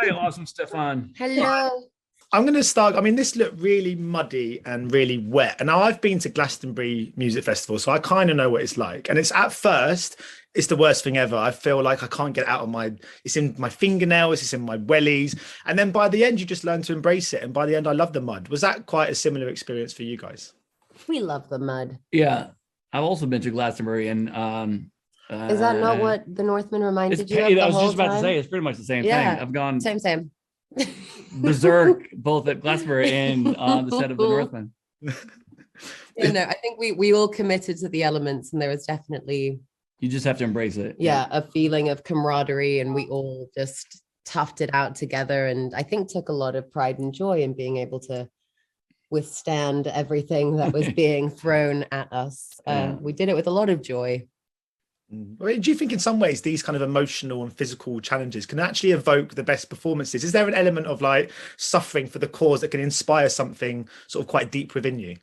Hi, awesome Stefan. Hello. I'm going to start. I mean, this looked really muddy and really wet. And now I've been to Glastonbury Music Festival, so I kind of know what it's like. And it's at first, it's the worst thing ever. I feel like I can't get it out of it's in my fingernails, it's in my wellies. And then by the end, you just learn to embrace it. And by the end, I love the mud. Was that quite a similar experience for you guys? We love the mud. Yeah, I've also been to Glastonbury, and is that not what the Northman reminded you of the I was whole just about time? to say it's pretty much the same thing. I've gone same. berserk both at Glastonbury and on the set of the Northman. I think we all committed to the elements, and there was definitely you just have to embrace it. Yeah, a feeling of camaraderie, and we all just toughed it out together. And I think took a lot of pride and joy in being able to withstand everything that was being thrown at us. We did it with a lot of joy. Do you think in some ways these kind of emotional and physical challenges can actually evoke the best performances? Is there an element of like suffering for the cause that can inspire something sort of quite deep within you?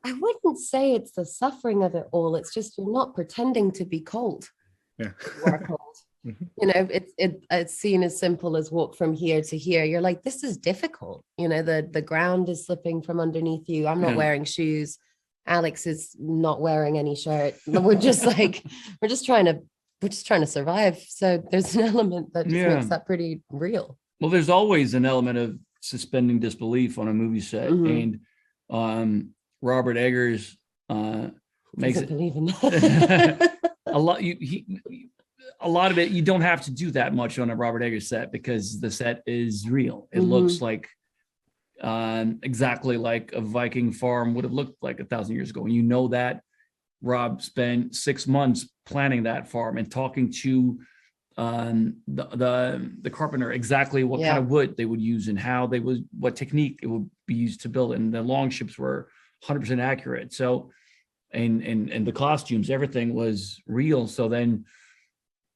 I wouldn't say it's the suffering of it all. It's just you're not pretending to be cold. Yeah. You are cold. It's seen as simple as walk from here to here. You're like, this is difficult. The ground is slipping from underneath you. I'm not wearing shoes. Alex is not wearing any shirt. We're just trying to survive. So there's an element that just makes that pretty real. Well, there's always an element of suspending disbelief on a movie set, and Robert Eggers makes it believe in that. a lot. A lot of it you don't have to do that much on a Robert Eggers set because the set is real. It looks like exactly like a Viking farm would have looked like 1,000 years ago. And you know that Rob spent 6 months planning that farm and talking to the carpenter exactly what kind of wood they would use and what technique it would be used to build it. And the long ships were 100% accurate. So and the costumes, everything was real. So then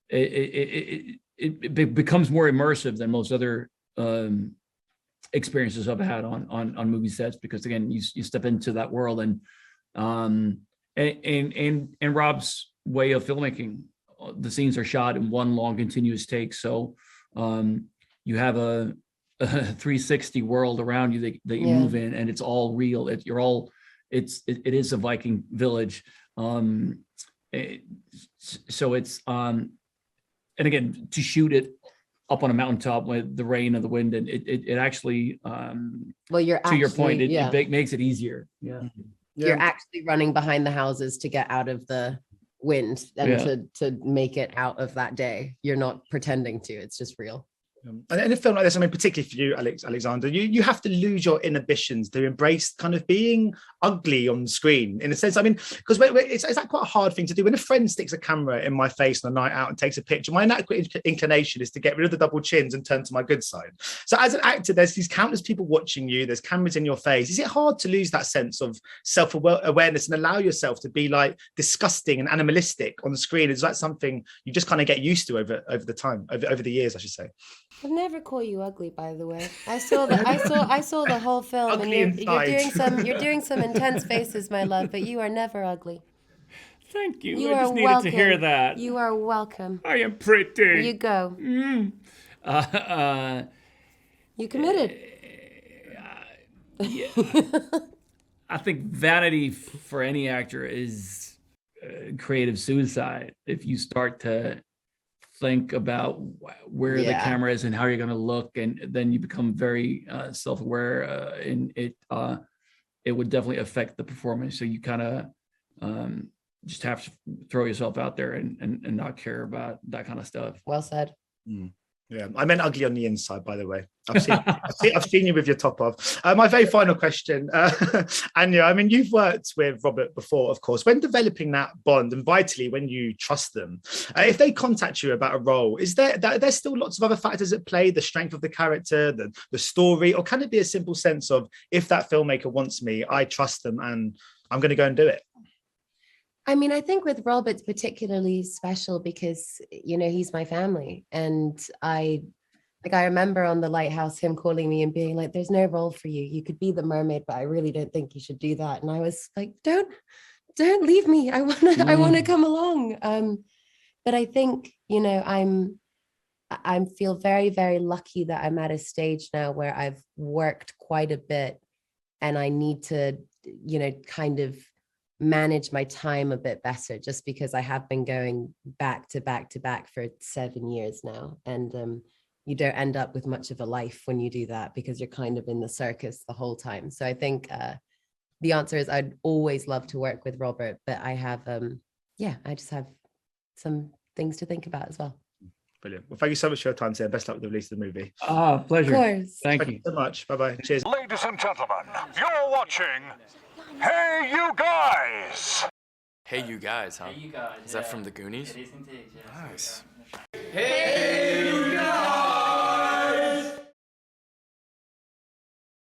it becomes more immersive than most other experiences I've had on movie sets, because again you step into that world, and Rob's way of filmmaking, the scenes are shot in one long continuous take, so you have a 360 world around you that you move in, and it's all real. It is a Viking village, so it's and again, to shoot it up on a mountaintop with the rain and the wind, and it actually to your point, it makes it easier. You're actually running behind the houses to get out of the wind and to make it out of that day. You're not pretending to, it's just real. And in a film like this, I mean, particularly for you, Alexander, you have to lose your inhibitions to embrace kind of being ugly on screen, in a sense. I mean, because it's that quite a hard thing to do. When a friend sticks a camera in my face on a night out and takes a picture, my natural inclination is to get rid of the double chins and turn to my good side. So as an actor, there's these countless people watching you, there's cameras in your face. Is it hard to lose that sense of self-awareness and allow yourself to be like disgusting and animalistic on the screen? Is that something you just kind of get used to over the years, I should say? I'd never call you ugly, by the way. I saw the whole film, and you're doing some intense faces, my love, but you are never ugly. Thank you. I just needed to hear that. You are welcome. I am pretty. You go. You committed. I think vanity for any actor is creative suicide. If you start to think about where the camera is and how you're going to look, and then you become very self-aware, and it would definitely affect the performance. So you kind of just have to throw yourself out there and not care about that kind of stuff. Well said. Yeah, I meant ugly on the inside, by the way. I've seen you with your top off. My very final question, Anya, I mean, you've worked with Robert before, of course. When developing that bond, and vitally when you trust them, if they contact you about a role, is there's still lots of other factors at play, the strength of the character, the story, or can it be a simple sense of, if that filmmaker wants me, I trust them and I'm going to go and do it? I mean, I think with Rob, it's particularly special because, he's my family. And I remember on The Lighthouse, him calling me and being like, there's no role for you. You could be the mermaid, but I really don't think you should do that. And I was like, don't leave me. I want to come along. But I think, I feel very, very lucky that I'm at a stage now where I've worked quite a bit and I need to, kind of manage my time a bit better, just because I have been going back to back to back for 7 years now. And you don't end up with much of a life when you do that, because you're kind of in the circus the whole time. So I think the answer is I'd always love to work with Robert, but I have, I just have some things to think about as well. Brilliant. Well, thank you so much for your time today. Best luck with the release of the movie. Pleasure. Of course. Thank you so much. Bye-bye. Cheers. Ladies and gentlemen, you're watching Hey You Guys. Hey You Guys, huh? Hey You Guys. Is that from the Goonies? It is indeed, yes. Nice. Hey You